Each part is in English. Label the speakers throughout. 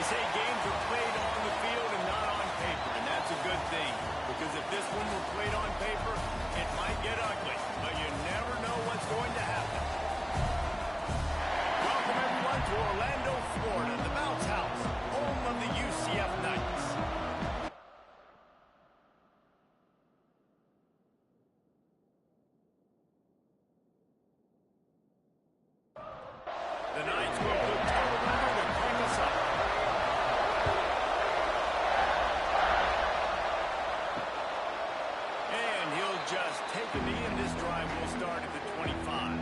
Speaker 1: say games are played on the field and not on paper, and that's a good thing. Because if this one were played on paper, it might get ugly. But you never know what's going to happen. Welcome, everyone, to Orlando, Florida, the Bounce House, home of the UCF Knights. The Knights will put Taylor under to clean us up. And he'll just take a knee, and this drive will start at the 25.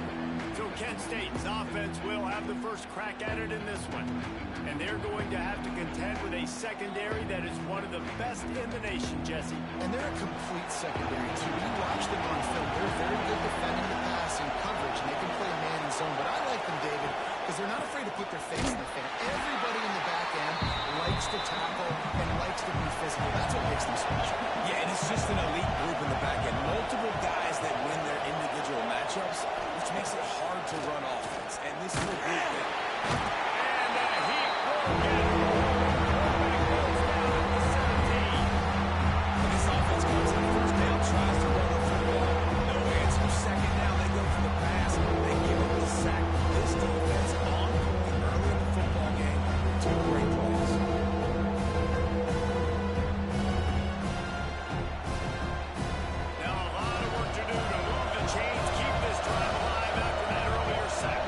Speaker 1: So Kent State's offense will have the first crack at it in this one. And they're going to have to contend with a secondary that is one of the best in the nation, Jesse.
Speaker 2: And they're a complete secondary, too. You watch them on film. They're very good defending the pass and coverage, and they can play man and zone. But I like them, David, because they're not afraid to put their face in the fan. Everybody in the back end likes to tackle and likes to be physical. That's what makes them special.
Speaker 3: Yeah, and it's just an elite group in the back end. Multiple guys that win their individual matchups, which makes it hard to run offense. And this is a group that...
Speaker 1: And he will get it. Quarterback goes down at the 17.
Speaker 3: When this offense comes in first down, tries to run the football. No answer. Second down, they go for the pass. They give up the sack. This defense on point early in the football game. Two great plays.
Speaker 1: Now a lot of work to do to move the chains, keep this drive alive after that earlier sack.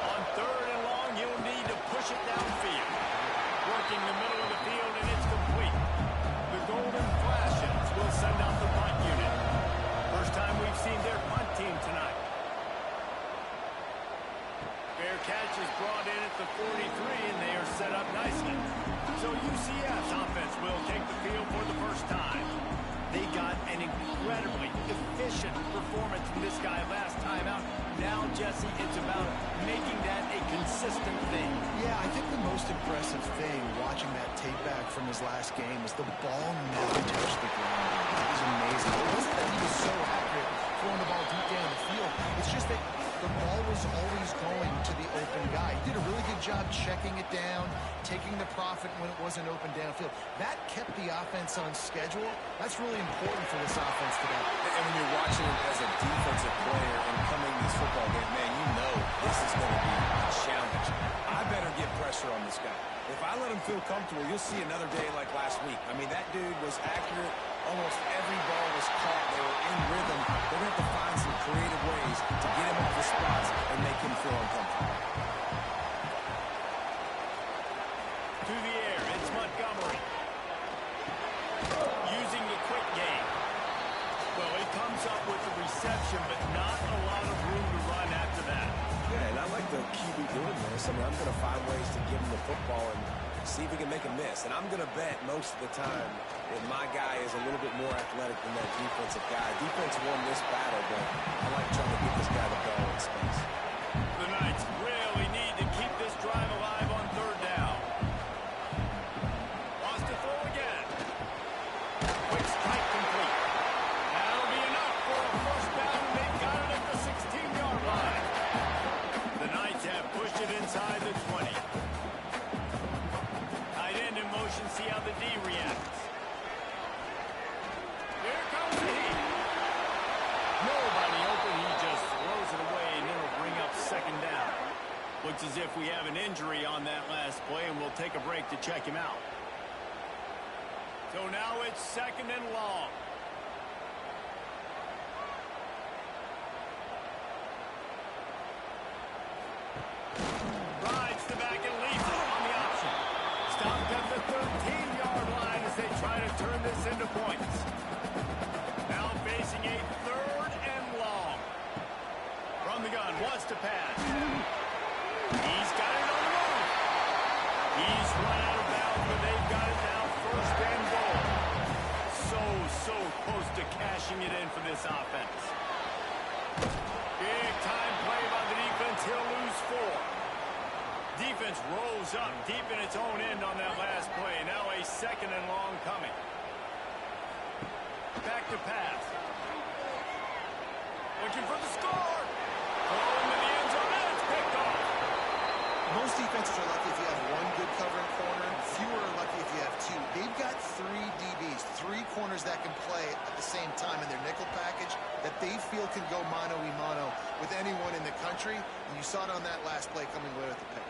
Speaker 1: On third and long, you'll need to push it downfield. Working the middle of the field, and it's complete. The Golden Flashes will send out the punt unit. First time we've seen their punt team tonight. Fair catch is brought in at the 43, and they are set up nicely. So UCF's offense will take the field for the first time. They got an incredibly efficient performance from this guy last time out. Now, Jesse, it's about making that a consistent thing.
Speaker 2: Yeah, I think the most impressive thing watching that tape back from his last game is the ball never touched the ground. It was amazing. It wasn't that he was so accurate throwing the ball deep down the field. It's just that the ball was always going to the open guy. He did a really good job checking it down, taking the profit when it wasn't open downfield. That kept the offense on schedule. That's really important for this offense today.
Speaker 3: And when you're watching him as a defensive player and coming to this football game, man, you know this is going to be a challenge. I better get pressure on this guy. If I let him feel comfortable, you'll see another day like last week. I mean, that dude was accurate. Almost every ball was caught. They were in rhythm. They're going to have to find some creative ways to get him off his spots and make him feel uncomfortable.
Speaker 1: To the air, it's Montgomery. Using the quick game. Well, he comes up with the reception, but not a lot of room to run after that.
Speaker 3: Yeah, and I like the QB doing this. I mean, I'm going to find ways to give him the football and see if he can make a miss. And I'm going to bet most of the time that my guy is a little bit more athletic than that defensive guy. Defense won this battle, but I like trying to get this guy the ball in space.
Speaker 1: The Knights really need to keep this drive alive on third down. Wants to throw again. Quick strike complete. That'll be enough for a first down, and they've got it at the 16-yard line. The Knights have pushed it inside the 20. Tight end in motion, see how the D reacts. Here comes the heat. Nobody open, he just throws it away, and it'll bring up second down. Looks as if we have an injury on that last play, and we'll take a break to check him out. So now it's second and long. Rides the back and leads it on the option. Stopped at the 13-yard line as they try to turn this into points. Now facing a third and long. From the gun, wants to pass. He's got it on the move. He's run out of bounds, but they've got it now first and goal. So close to cashing it in for this offense. Big time play by the defense. He'll lose 4. Defense rolls up deep in its own end on that last play. Now a second and long coming. Back to pass. Looking for the score. Throw into the end zone, and it's picked off.
Speaker 2: Most defenses are lucky if you have one good covering corner. Fewer are lucky if you have two. They've got three DBs, three corners that can play at the same time in their nickel package that they feel can go mano-a-mano with anyone in the country. And you saw it on that last play coming away with the pick.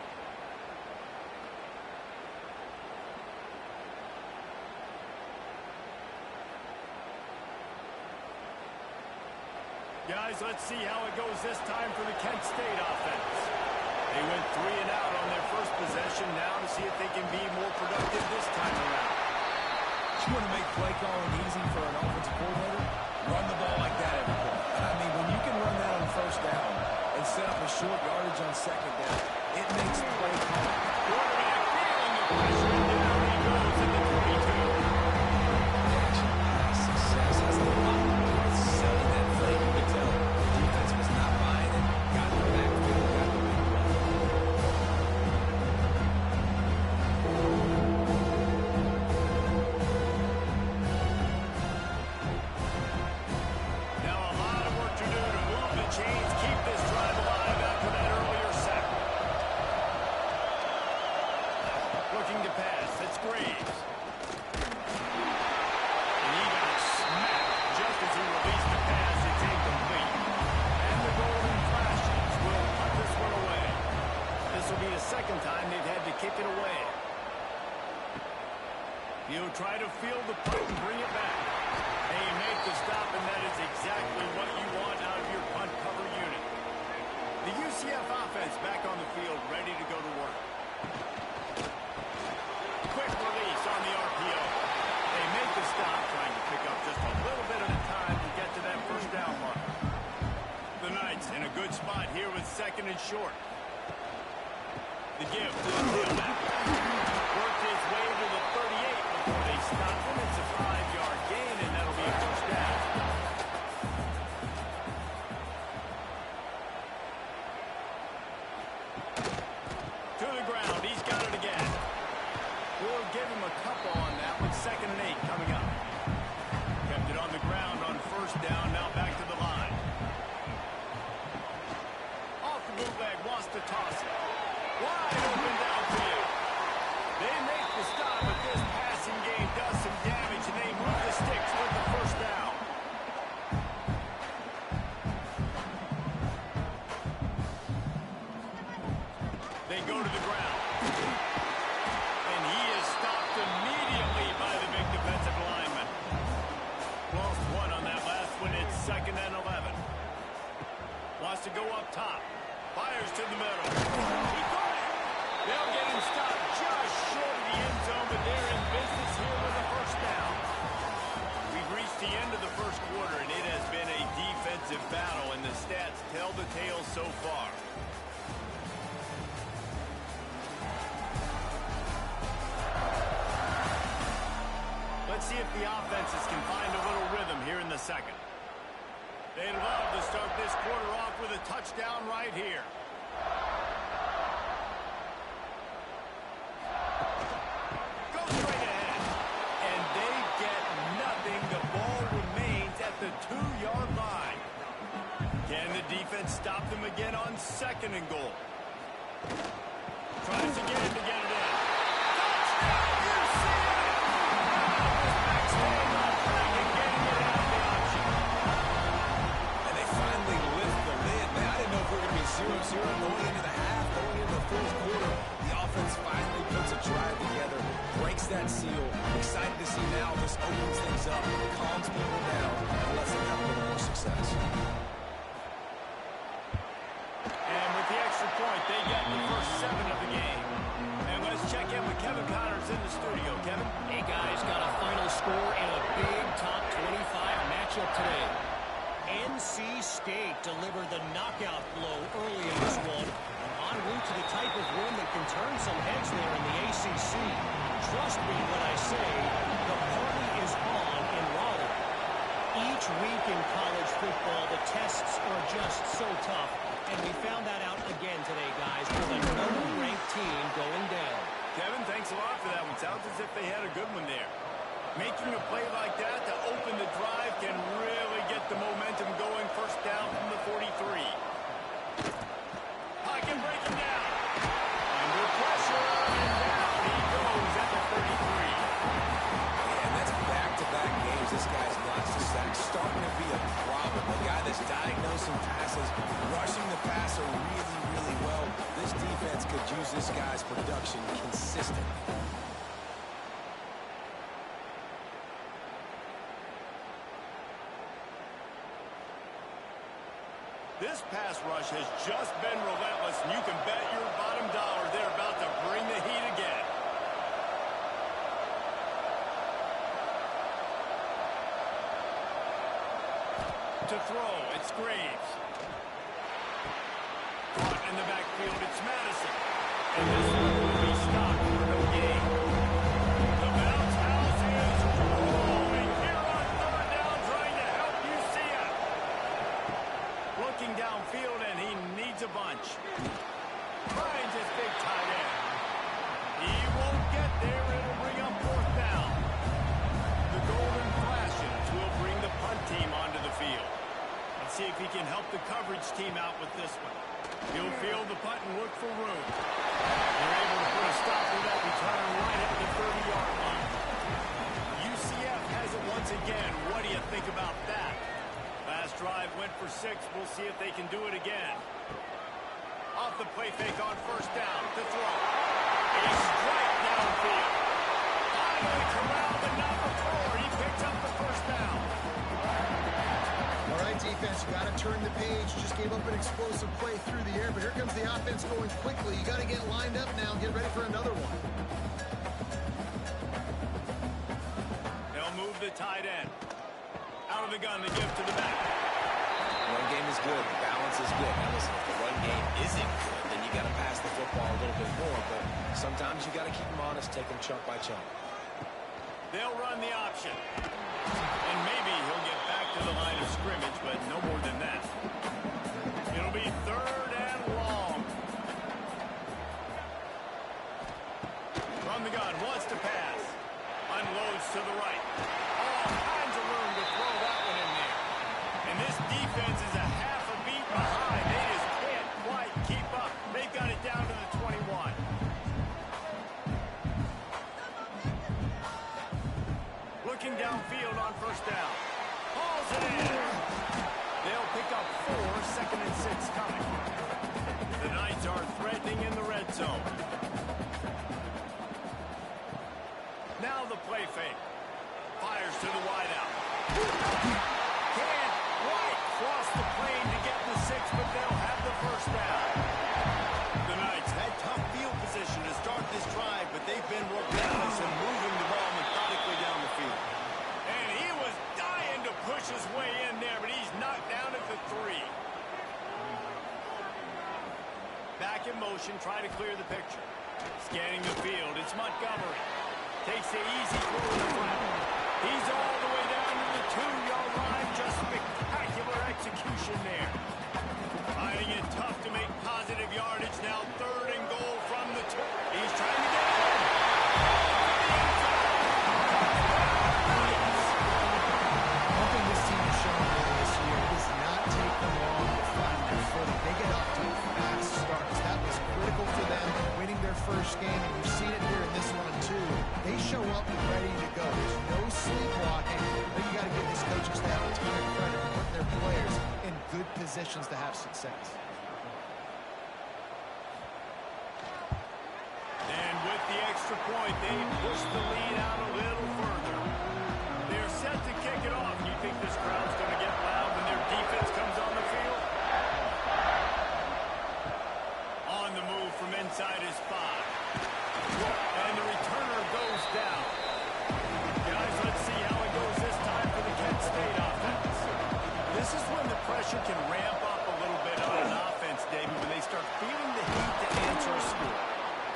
Speaker 1: Guys, let's see how it goes this time for the Kent State offense. They went 3 and out on their first possession. Now to see if they can be more productive this time around.
Speaker 3: You want to make play calling easy for an offensive coordinator? Run the ball like that every play. I mean, when you can run that on first down and set up a short yardage on second down, it makes play calling.
Speaker 1: Quarterback feeling the pressure, and down he goes at the 22.
Speaker 3: Action pass success has a lot to do with selling that play. You could tell the defense was not buying it. Got the backfield, got the big play.
Speaker 1: Now a lot of work to do to move the chains, keep this drive alive after that earlier sack. Looking to pass, it's Graves. And he got smacked just as he released the pass. It's incomplete. And the golden flashes will put this one away. This will be the second time they've had to kick it away. He'll try to field the punt and bring it back. They make the stop, and that is exactly what you want out of your punt cover unit. The UCF offense back on the field, ready to go to work. Quick release on the RPO. They make the stop, trying to pick up just a little bit at a time to get to that first down mark. The Knights in a good spot here with second and short. The give to the tailback. Worked his way to the 38 before they stop him. It's a 5-yard gain, and that'll be a first down. To the ground. He's got it again. We'll give him a couple on that with 2nd and 8 coming up. Kept it on the ground on first down. Now back to the line. Off the bootleg, wants to toss it. Wide open downfield. They make the stop, but this passing game does some damage, and they move the sticks with the first down. They go to the ground. And he is stopped immediately by the big defensive lineman. Lost one on that last one. It's 2nd and 11. Wants to go up top. Fires to the middle. He got it. They'll get him stopped just short of the end zone, but they're in business here with a first down. We've reached the end of the first quarter, and it has been a defensive battle, and the stats tell the tale so far. Let's see if the offenses can find a little rhythm here in the second. They'd love to start this quarter off with a touchdown right here. Go straight ahead. And they get nothing. The ball remains at the 2-yard line. Can the defense stop them again on 2nd and goal? Tries again to get it in. Touchdown, UCF! Staying on track and getting it out of the option.
Speaker 3: And they finally lift the lid. Man, I didn't know if we were going to be 0-0 going into the half, going into the fourth quarter. The offense finally puts a drive together, breaks that seal. Excited to see now this opens things up, calms people down, and lets them have a little more success.
Speaker 1: And with the extra point, they get the first 7 of the game. And let's check in with Kevin Connors in the studio. Kevin?
Speaker 4: Hey, guys, got a final score in a big top 25 matchup today. NC State delivered the knockout blow early in this one, en route to the type of win that can turn some heads there in the ACC. Trust me when I say the party is on in Raleigh. Each week in college football, the tests are just so tough, and we found that out again today, guys, with another ranked team going down.
Speaker 1: Kevin, thanks a lot for that one. Sounds as if they had a good one there. Making a play like that to open the drive can really get the momentum going. First down from the 43. Pocket breaking down.
Speaker 3: could use this guy's production consistently.
Speaker 1: This pass rush has just been relentless, and you can bet your bottom dollar they're about to bring the heat again. To throw, it's Graves. Caught in the backfield, it's Madison. And this one will be stopped for no gain. The bounce house is rolling here on third down, trying to help UCF. Looking downfield, and he needs a bunch. Finds his big tight end. He won't get there. It'll bring up fourth down. The golden flashes will bring the punt team onto the field. Let's see if he can help the coverage team out with this one. He'll field the punt and look for room. They're able to put a stop to that return right at the 30-yard line. UCF has it once again. What do you think about that? Last drive went for 6. We'll see if they can do it again. Off the play fake on first down to throw. A strike downfield. Finally corralled, but not before. He picks up the first down.
Speaker 2: All right, defense, you got to turn the page. Just gave up an explosive play through the air, but here comes the offense going quickly. You got to get lined up now and get ready for another one.
Speaker 1: They'll move the tight end. Out of the gun, they give to the back.
Speaker 3: Run game is good. The balance is good. Now listen, if the run game isn't good, then you got to pass the football a little bit more. But sometimes you got to keep them honest, take them chunk by chunk.
Speaker 1: They'll run the option. And maybe he'll get back to the line of scrimmage, but no more than that. It'll be third and long. From the gun, wants to pass. Unloads to the right. All kinds of room to throw that one in there. And this defense is a half a beat behind. They just can't quite keep up. They've got it down to the 21. Looking downfield on first down. Hauls it in. They'll pick up 4, second and 6 coming. The Knights are threatening in the red zone. Now the play fake. Fires to the wideout. Can't quite cross the plane to get the 6, but they'll have the first down. The Knights had tough field position to start this drive, but they've been relentless in moving the ball methodically down the field. And he was dying to push his way in there, but he's knocked down at the 3. Back in motion, try to clear the picture. Scanning the field, it's Montgomery. Takes the easy throw in the flat. He's all the way down to the 2-yard line. Just spectacular execution there. Finding it tough to make positive yardage. Now third and goal from the 2. He's trying to get it.
Speaker 2: One thing this team has shown this year does not take them long to find their footing. They get off to fast starts. That was critical for them winning their first game, and you've seen it here in this one too. They show up ready to go. There's no sleepwalking. But you got to give these coaches staff a ton of credit for putting their players in good positions to have success.
Speaker 1: And with the extra point, they push the lead out a little further. They're set to kick it off. You think this crowd's going to get loud when their defense comes on the field? On the move from inside his 5. And the returner goes down. Guys, let's see how it goes this time for the Kent State offense. This is when the pressure can ramp up a little bit on an offense, David, when they start feeling the heat to answer a score.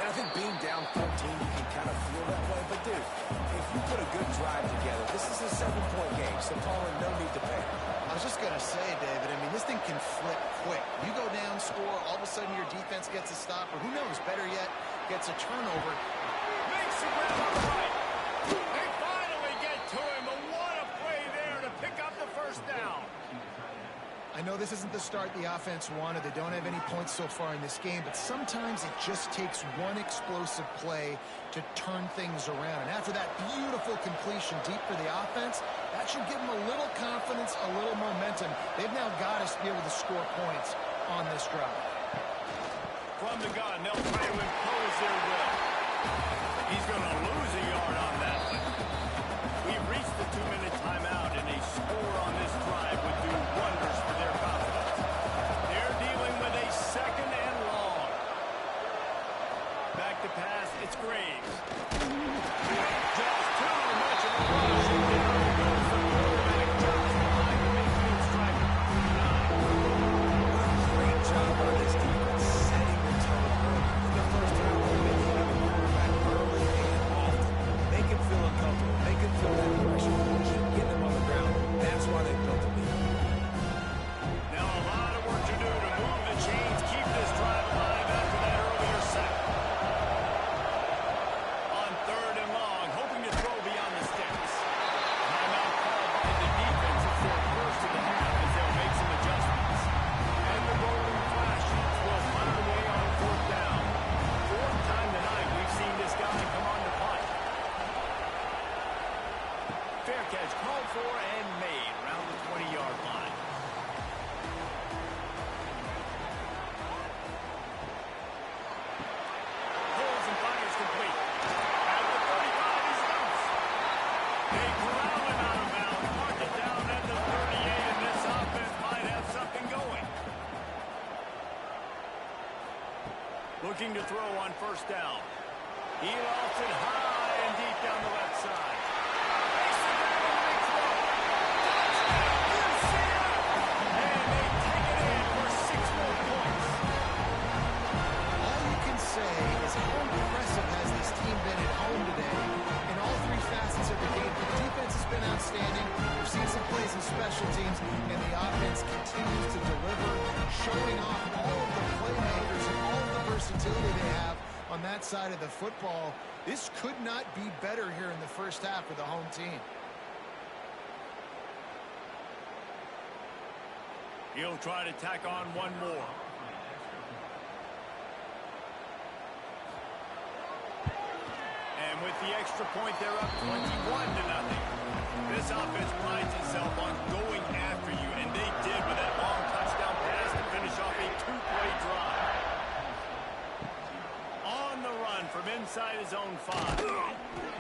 Speaker 3: And I think being down 14, you can kind of feel that way. But, dude, if you put a good drive together, this is a 7-point game, so Colin, no need to panic.
Speaker 2: I was just going to say, David, I mean, this thing can flip quick. You go down, score, all of a sudden your defense gets a stop, or who knows, better yet, gets a turnover.
Speaker 1: Makes the grab on the right. They finally get to him, but what a play there to pick up the first down.
Speaker 2: I know this isn't the start the offense wanted. They don't have any points so far in this game, but sometimes it just takes one explosive play to turn things around. And after that beautiful completion deep for the offense, that should give them a little confidence, a little momentum. They've now got us to be able to score points on this drive.
Speaker 1: from the gun. They'll try to impose their will. He's going to lose a yard on that one. We've reached the 2-minute timeout, and a score on this drive would do wonders for their confidence. They're dealing with a second and long. Back to pass, it's Graves. Just too much of a rush, and down goes the quarterback just behind the midfield striker.
Speaker 3: Great job by this defense setting the tone early. In the first half, they've been hitting the quarterback early and often. Make him feel uncomfortable. Make him feel that pressure. Keep getting him on the ground. That's why they built the lead.
Speaker 1: Now a lot of work to do to move the chains, keep this drive alive after that earlier sack. On third and long, hoping to throw beyond the sticks. Timeout called by the defense. It's their first of the half as they'll make some adjustments. And the golden flashes will find a way on fourth down. Fourth time tonight we've seen this guy come on to punt. Fair catch called for and made around the 20-yard line. Pulls and fires complete. At the 35, he's loose. They corral him out of bounds, mark it down at the 38, and this offense might have something going. Looking to throw on first down. He lost it high and deep down the left side. Makes the grab and the big throw. Touchdown, UCF! And they take it in for 6 more points.
Speaker 2: All you can say is how impressive has this team been at home today. In all 3 facets of the game, the defense has been outstanding. We've seen some plays in special teams, and the offense continues to deliver, showing off all of the playmakers and all of the versatility they have on that side of the football. This could not be better here in the first half for the home team.
Speaker 1: He'll try to tack on one more. And with the extra point, they're up 21-0. This offense prides itself on going after you, and they did with that long touchdown pass to finish off a 2-play drive. On the run from inside his own 5.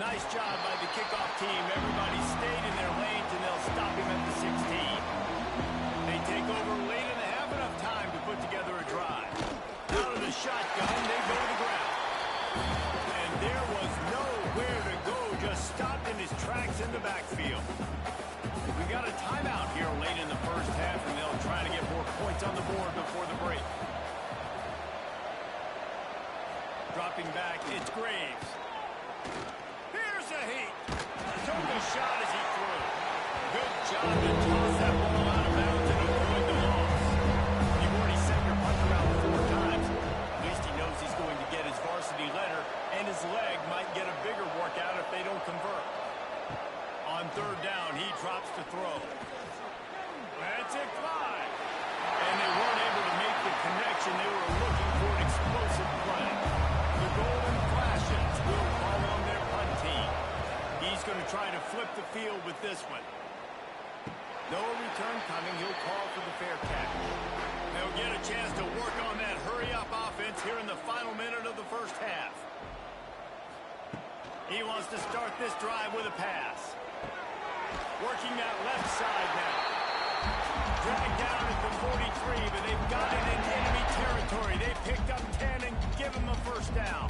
Speaker 1: Nice job by the kickoff team. Everybody stayed in their lanes, and they'll stop him at the 16. They take over late in the half, enough time to put together a drive. Out of the shotgun, they go to the ground. And there was nowhere to go, just stopped in his tracks in the backfield. We got a timeout here late in the first half, and they'll try to get more points on the board before the break. Dropping back, it's Graves. Here's a heat. Took a shot as he threw. Good job to toss that ball out of bounds and avoid the loss. You've already sent your punt around 4 times. At least he knows he's going to get his varsity letter, and his leg might get a bigger workout if they don't convert. On third down, he drops to throw. That's it, 5. And they weren't able to make the connection. They were looking for an explosive play. The Golden Flashes will call on their punt team. He's going to try to flip the field with this one. No return coming. He'll call for the fair catch. They'll get a chance to work on that hurry-up offense here in the final minute of the first half. He wants to start this drive with a pass. Working that left side now. Dragged down at the 43, but they've got it in enemy territory. They picked up 10 and give him a first down.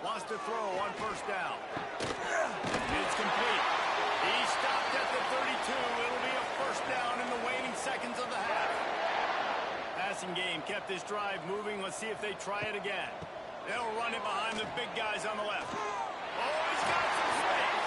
Speaker 1: Wants to throw on first down. It's complete. He stopped at the 32. It'll be a first down in the waning seconds of the half. Passing game kept this drive moving. Let's see if they try it again. They'll run it behind the big guys on the left. Oh, he's got some space.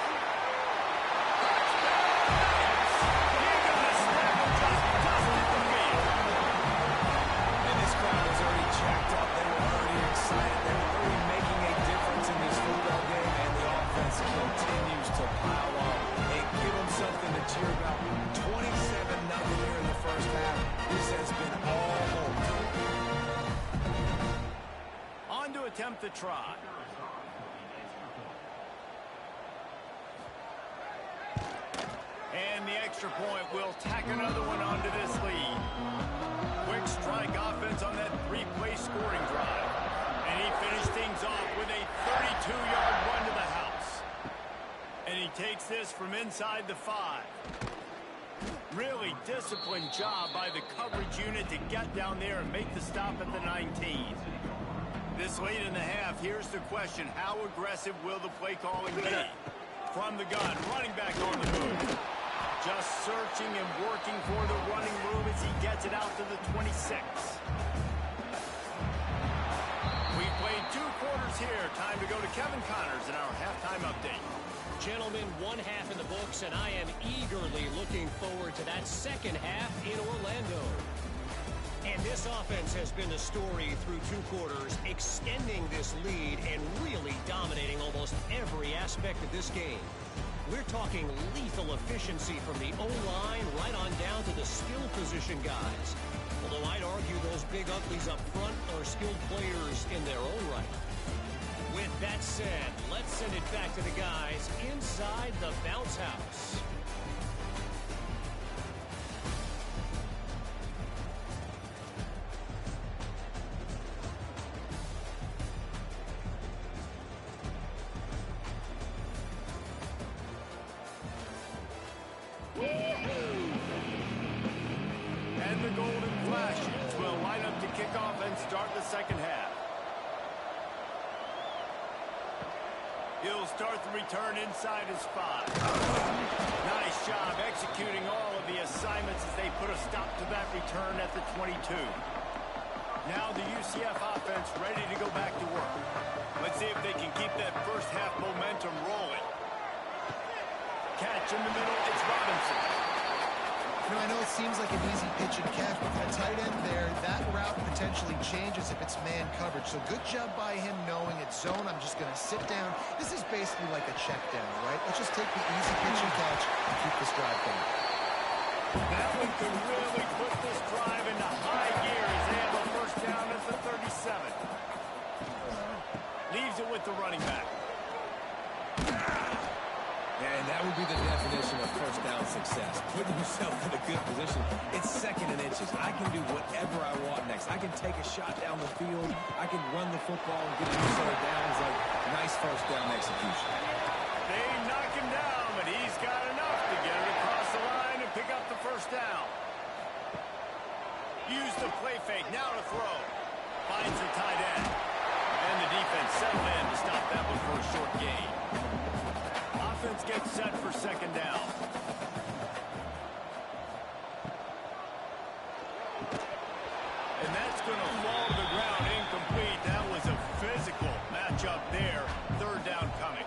Speaker 3: And this crowd was already jacked up. They were already excited. They were already making a difference in this football game, and the offense continues to pile on and give them something to cheer about. 27-0 here in the first half. This has been all home.
Speaker 1: On to attempt the try. And the extra point will tack another one onto this lead. Quick strike offense on that three-play scoring drive. And he finished things off with a 32-yard run to the house. And he takes this from inside the 5. Really disciplined job by the coverage unit to get down there and make the stop at the 19. This late in the half, here's the question. How aggressive will the play calling be? From the gun, running back on the move. Just searching and working for the running move as he gets it out to the 26. We played 2 quarters here. Time to go to Kevin Connors in our halftime update.
Speaker 4: Gentlemen, 1 half in the books, and I am eagerly looking forward to that second half in Orlando. And this offense has been the story through 2 quarters, extending this lead and really dominating almost every aspect of this game. We're talking lethal efficiency from the O-line right on down to the skill position guys. Although I'd argue those big uglies up front are skilled players in their own right. With that said, let's send it back to the guys inside the bounce house.
Speaker 1: And the Golden Flashes will line up to kick off and start the second half. He'll start the return inside his 5. Nice job executing all of the assignments as they put a stop to that return at the 22. Now the UCF offense ready to go back to work. Let's see if they can keep that first half momentum rolling. Catch in the middle, it's Robinson.
Speaker 2: You know, I know it seems like an easy pitch and catch, but for a tight end there, that route potentially changes if it's man coverage. So good job by him knowing it's zone. I'm just going to sit down. This is basically like a check down, right? Let's just take the easy pitch and catch and keep this drive going.
Speaker 1: That one could really put this drive into high gear as they have a first down at the 37. Leaves it with the running back.
Speaker 3: And that would be the definition of first down success. Putting yourself in a good position. It's 2nd and inches. I can do whatever I want next. I can take a shot down the field. I can run the football and get a new set of downs. Like, nice first down execution.
Speaker 1: They knock him down, but he's got enough to get it across the line and pick up the first down. Use the play fake. Now to throw. Finds the tight end. And the defense settled in to stop that one for a short gain. Offense gets set for second down. And that's going to fall to the ground incomplete. That was a physical matchup there. Third down coming.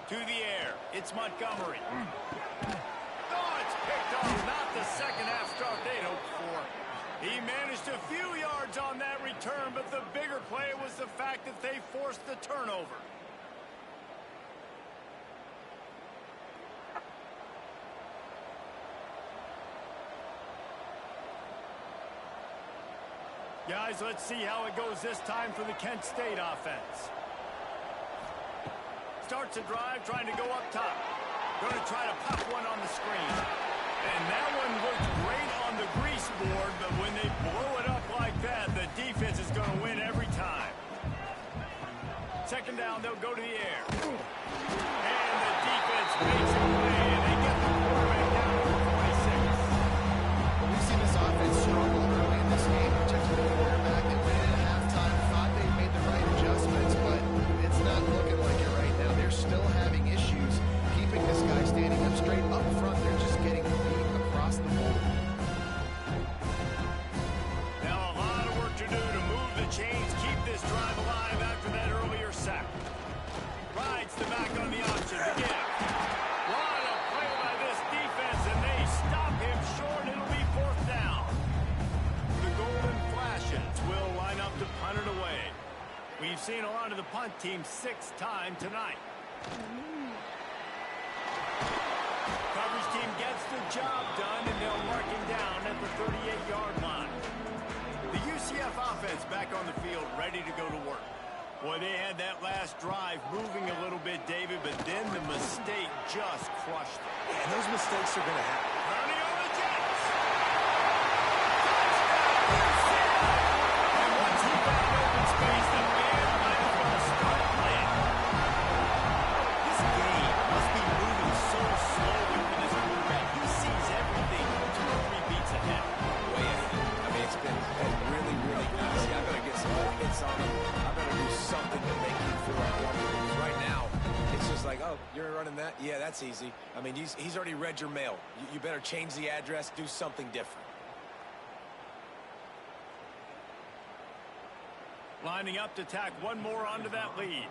Speaker 1: To the air. It's Montgomery. Oh, it's picked off. Not the second half start they'd hoped for. He managed a few yards on that return, but the bigger play was the fact that they forced the turnover. Guys, let's see how it goes this time for the Kent State offense. Starts a drive, trying to go up top. Going to try to pop one on the screen. And that one looked great on the grease board, but when they blow it up like that, the defense is going to win every time. Second down, they'll go to the air. And the defense makes a play, and they get the quarterback down to the 46.
Speaker 2: Well, we've seen this offense struggle early in this game, protecting the quarterback. They went in at halftime, thought they made the right adjustments, but it's not looking like it right now. They're still having issues keeping this guy standing up straight up front. They're just getting beat across the board.
Speaker 1: Now a lot of work to do to move the chains, keep this drive alive after that earlier sack. Rides the back on the option to give. What a play by this defense, and they stop him short. It'll be fourth down. The Golden Flashes will line up to punt it away. We've seen a lot of the punt team 6 times tonight. Coverage team gets the job done, and they'll mark him down at the 38-yard line. The UCF offense back on the field, ready to go to work. Boy, they had that last drive moving a little bit, David, but then the mistake just crushed them.
Speaker 3: And those mistakes are going to happen.
Speaker 1: Running over the Jets. And once he found open space, the man might as well start playing. This game must be moving so slowly for this quarterback. He sees everything 2 or 3 beats ahead.
Speaker 3: Way ahead. I mean, it's been really, really easy. I better get some hits on him. I better do something to make him feel uncomfortable. Because right now, it's just like, oh, you're running that? Yeah, that's easy. I mean, he's already read your mail. You better change the address, do something different.
Speaker 1: Lining up to tack one more onto that lead.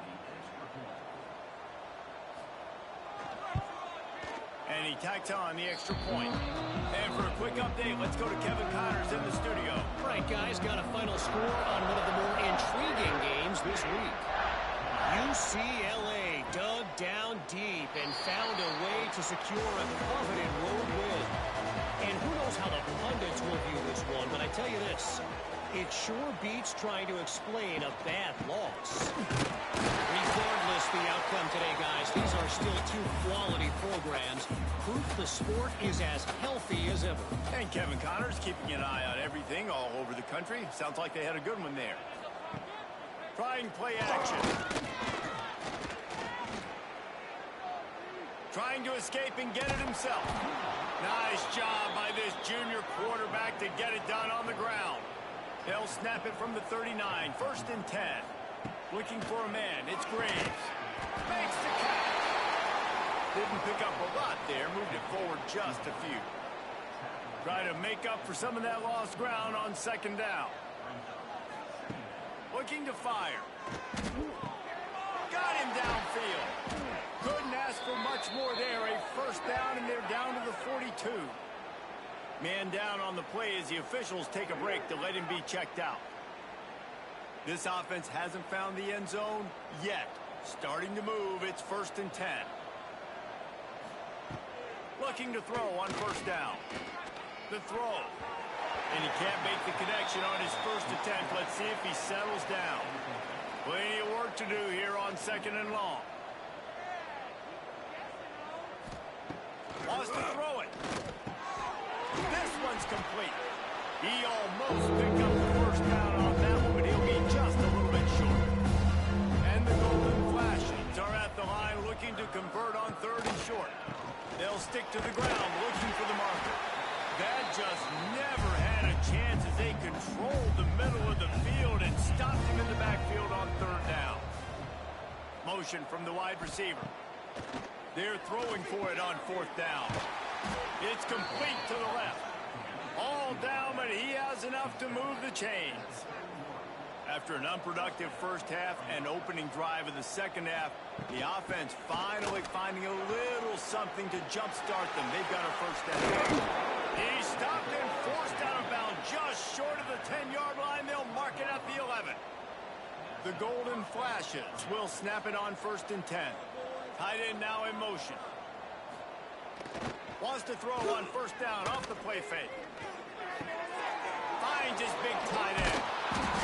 Speaker 1: And he tacks on the extra point. And for a quick update, let's go to Kevin Connors in the studio.
Speaker 4: All right, guys, got a final score on one of the more intriguing games this week. UCLA dug down deep and found a way to secure a coveted road win. And who knows how the pundits will view this one, but I tell you this, it sure beats trying to explain a bad loss. Regardless the outcome today, guys, these are still 2 quality programs. Proof the sport is as healthy as ever.
Speaker 1: And Kevin Connors keeping an eye on everything all over the country. Sounds like they had a good one there. Trying play action. Trying to escape and get it himself. Nice job by this junior quarterback to get it done on the ground. They'll snap it from the 39. 1st and 10. Looking for a man. It's Graves. Makes the catch. Didn't pick up a lot there. Moved it forward just a few. Try to make up for some of that lost ground on 2nd down. Looking to fire. Got him downfield. Couldn't ask for much more there. A 1st down, and they're down to the 42. Man down on the play as the officials take a break to let him be checked out. This offense hasn't found the end zone yet. Starting to move. It's 1st and 10. Looking to throw on 1st down. The throw. And he can't make the connection on his 1st attempt. Let's see if he settles down. Plenty of work to do here on 2nd and long. Wants to throw it. This one's complete. He almost picked up the 1st down on that one, but he'll be just a little bit short. And the Golden Flashes are at the line looking to convert on 3rd and short. They'll stick to the ground looking for the marker. That just never had a chance as they controlled the middle of the field and stopped him in the backfield on 3rd down. Motion from the wide receiver. They're throwing for it on 4th down. It's complete to the left. All down, but he has enough to move the chains. After an unproductive 1st half and opening drive of the 2nd half, the offense finally finding a little something to jumpstart them. They've got a 1st down. He stopped and forced out of bounds just short of the 10-yard line. They'll mark it at the 11. The Golden Flashes will snap it on 1st and 10. Tight end now in motion. Wants to throw on 1st down off the play fake. Finds his big tight end.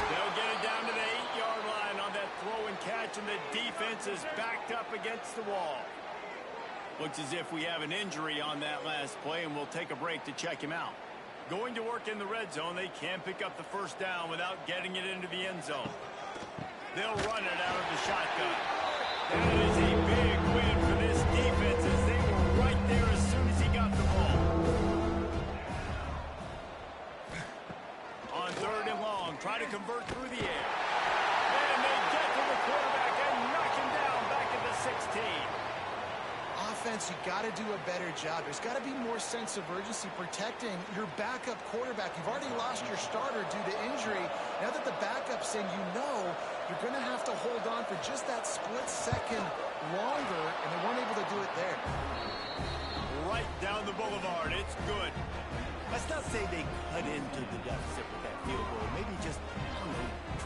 Speaker 1: They'll get it down to the 8-yard line on that throw and catch, and the defense is backed up against the wall. Looks as if we have an injury on that last play, and we'll take a break to check him out. Going to work in the red zone, they can't pick up the 1st down without getting it into the end zone. They'll run it out of the shotgun. That is a big win for this defense as they were right there as soon as he got the ball. On 3rd and long, try to convert through the air. And they get to the quarterback and knock him down back at the 16.
Speaker 2: Offense, you got to do a better job. There's got to be more sense of urgency protecting your backup quarterback. You've already lost your starter due to injury. Now that the backup's in, you know you're going to have to hold on for just that split second longer, and they weren't able to do it there.
Speaker 1: Right down the boulevard. It's good. Let's not say they cut into the deficit with that field goal. Maybe just,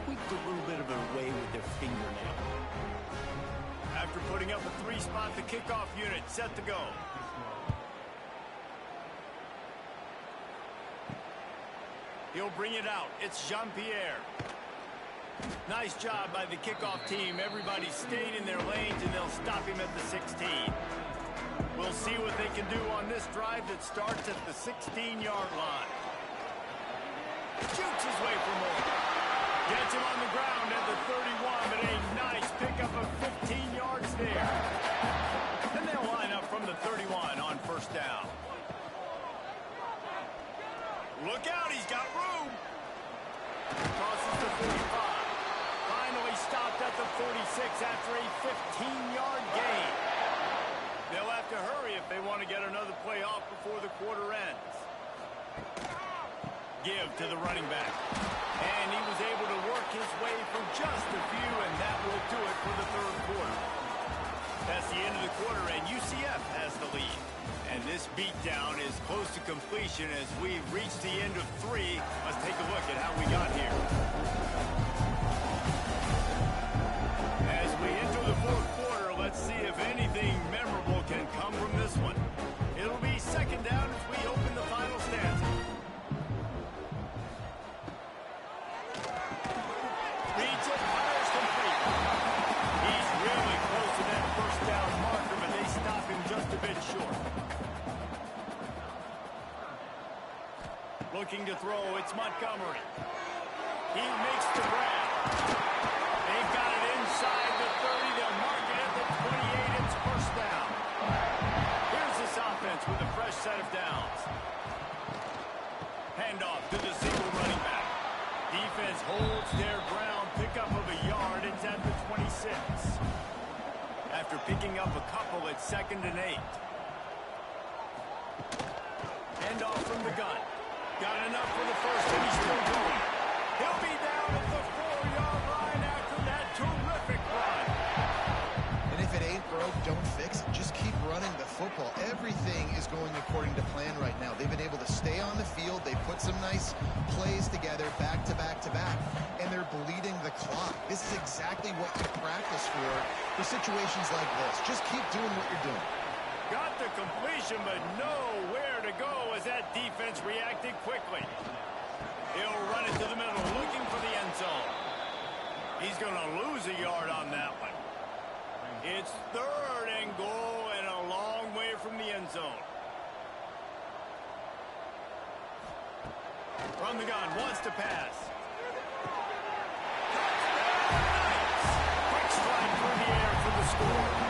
Speaker 1: tweaked a little bit of it away with their fingernail. After putting up a 3-spot, the kickoff unit set to go. He'll bring it out. It's Jean-Pierre. Nice job by the kickoff team. Everybody stayed in their lanes, and they'll stop him at the 16. We'll see what they can do on this drive that starts at the 16-yard line. Shoots his way for more. Gets him on the ground at the 31, but a nice pickup of 15 yards there. And they'll line up from the 31 on first down. Look out, he's got room. Crosses the 45. Finally stopped at the 46 after a 15-yard gain. They'll have to hurry if they want to get another play off before the quarter ends. Give to the running back. And he was able to work his way for just a few, and that will do it for the third quarter. That's the end of the quarter, and UCF has the lead. And this beatdown is close to completion as we've reached the end of 3. Let's take a look at how we got here. As we enter the fourth quarter, let's see if anything memorable can come from this one. It'll be second down as we open the final stanza. Reads it, fires complete. He's really close to that first down marker, but they stop him just a bit short. Looking to throw, it's Montgomery. He makes the grab. They've got it inside the 30. They'll mark it at the 28. It's first down. Here's this offense with a fresh set of downs. Handoff to the single running back. Defense holds their ground. Pickup of a yard. It's at the 26. After picking up a couple, it's 2nd and 8. Handoff from the gun. Got enough for the first, and he's still going. He'll be down at the 4-yard line after that terrific run.
Speaker 2: And if it ain't broke, don't fix it. Just keep running the football. Everything is going according to plan right now. They've been able to stay on the field. They put some nice plays together, back to back to back, and they're bleeding the clock. This is exactly what you practice for situations like this. Just keep doing what you're doing.
Speaker 1: Got the completion, but nowhere to go as that defense reacted quickly. He'll run it to the middle, looking for the end zone. He's going to lose a yard on that one. It's 3rd and goal and a long way from the end zone. From the gun, wants to pass. Nice. Quick strike through the air for the score.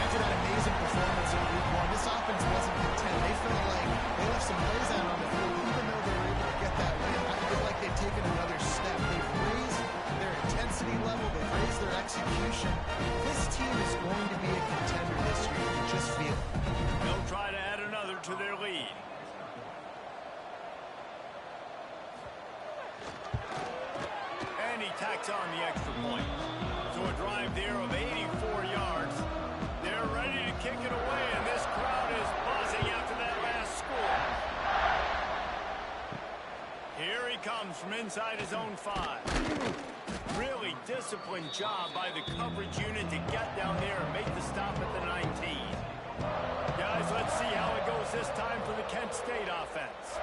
Speaker 2: After that amazing performance in Week 1, this offense wasn't content. They felt like they left some plays out on the field, even though they were able to get that win. I feel like they've taken another step. They've raised their intensity level. They've raised their execution. This team is going to be a contender this year. You can just feel it.
Speaker 1: They'll try to add another to their lead. And he tacks on the extra point. So a drive there of 84 yards. They're ready to kick it away, and this crowd is buzzing after that last score. Here he comes from inside his own 5. Really disciplined job by the coverage unit to get down there and make the stop at the 19. Guys, let's see how it goes this time for the Kent State offense.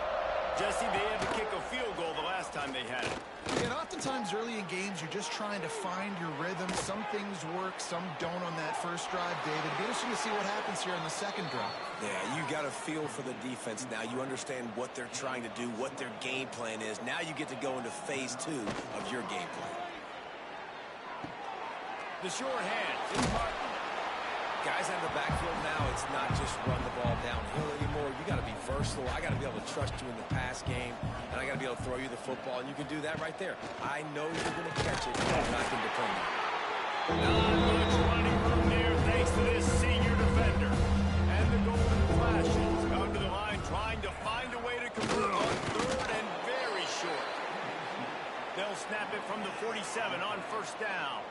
Speaker 1: Jesse, they had to kick a field goal the last time they had it.
Speaker 2: And oftentimes early in games, you're just trying to find your rhythm. Some things work, some don't on that first drive, David. It'll be interesting to see what happens here on the second drive.
Speaker 3: Yeah, you got a feel for the defense now. You understand what they're trying to do, what their game plan is. Now you get to go into phase 2 of your game plan.
Speaker 1: The short hand is Martin.
Speaker 3: Guys out of the backfield now, it's not just run the ball downhill anymore. You got to be versatile. I got to be able to trust you in the pass game, and I got to be able to throw you the football, and you can do that right there. I know you're going to catch it, and I can depend on it.
Speaker 1: Not much running room there thanks to this senior defender. And the Golden Flashes come to the line trying to find a way to convert on 3rd and very short. They'll snap it from the 47 on first down.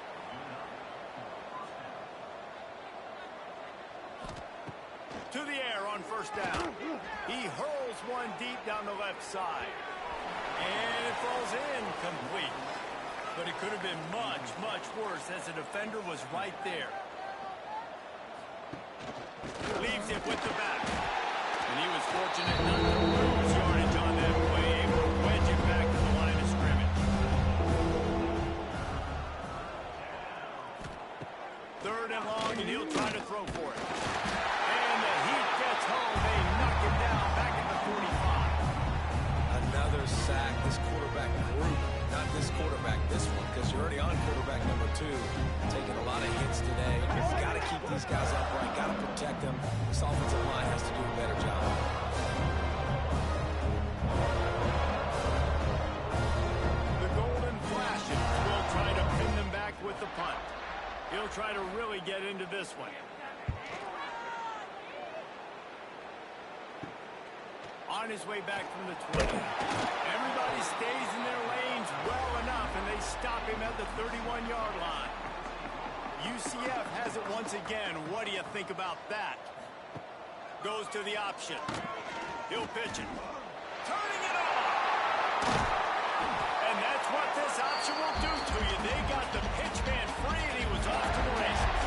Speaker 1: To the air on first down. He hurls one deep down the left side. And it falls incomplete. But it could have been much, much worse as the defender was right there. Leaves it with the back. And he was fortunate not to lose yardage on that play. Able to wedge it back to the line of scrimmage. 3rd and long, and he'll try to throw for it. And the Heat gets home. They knock it down back at the 45.
Speaker 3: Another sack. This quarterback group, not this quarterback, this one, because you're already on quarterback number 2. Taking a lot of hits today. You've got to keep these guys upright, got to protect them. This offensive line has to do a better job.
Speaker 1: The Golden Flashes will try to pin them back with the punt. He'll try to really get into this one. On his way back from the 20. Everybody stays in their lanes well enough, and they stop him at the 31-yard line. UCF has it once again. What do you think about that? Goes to the option. He'll pitch it. Turning it on! And that's what this option will do to you. They got the pitch man free, and he was off to the races.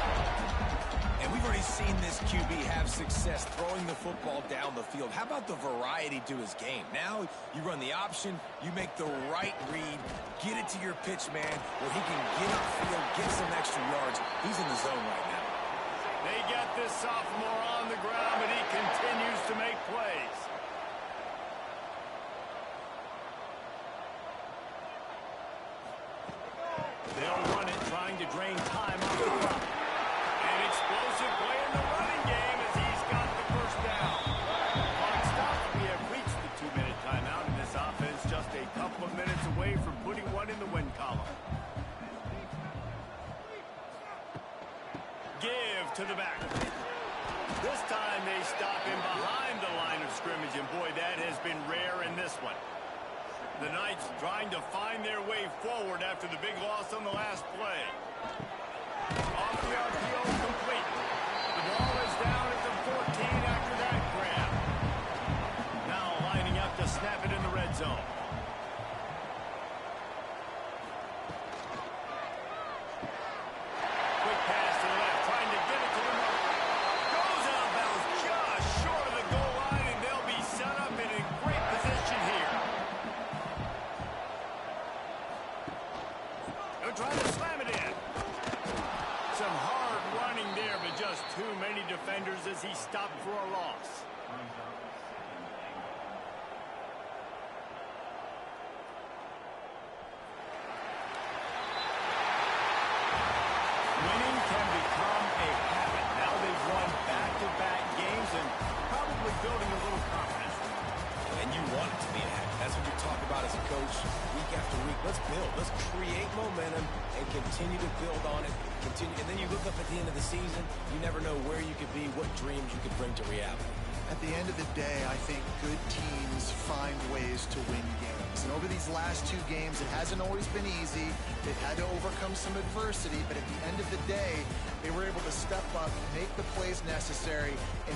Speaker 3: And we've already seen this QB have success throwing the football down the field. How about the variety to his game? Now you run the option, you make the right read, get it to your pitch man where he can get upfield, get some extra yards. He's in the zone right now.
Speaker 1: They get this sophomore on the ground, and he continues to make plays. They'll run it, trying to drain time off the clock. An explosive play in the running game as he's got the first down. Clock stopped. We have reached the 2-minute timeout, and this offense just a couple of minutes away from putting one in the win column. Give to the back. This time they stop him behind the line of scrimmage, and boy, that has been rare in this one. The Knights trying to find their way forward after the big loss on the last play. Off the RPO, complete. The ball is down at the 14 after that grab. Now lining up to snap it in the red zone. Quick pass to the left, trying to get it to the mark. Goes out of bounds just short of the goal line, and they'll be set up in a great position here. They'll try to slam it in. Some hard running there, but just too many defenders as he stopped for a loss. Winning can become a habit. Now they've won back-to-back games and probably building a little confidence.
Speaker 3: And you want it to be a habit. That's what you talk about as a coach week after week. Let's build. Let's create momentum and continue to build on it. And then you look up at the end of the season, you never know where you could be, what dreams you could bring to reality.
Speaker 2: At the end of the day, I think good teams find ways to win games. And over these last 2 games, it hasn't always been easy. They've had to overcome some adversity, but at the end of the day, they were able to step up, make the plays necessary, and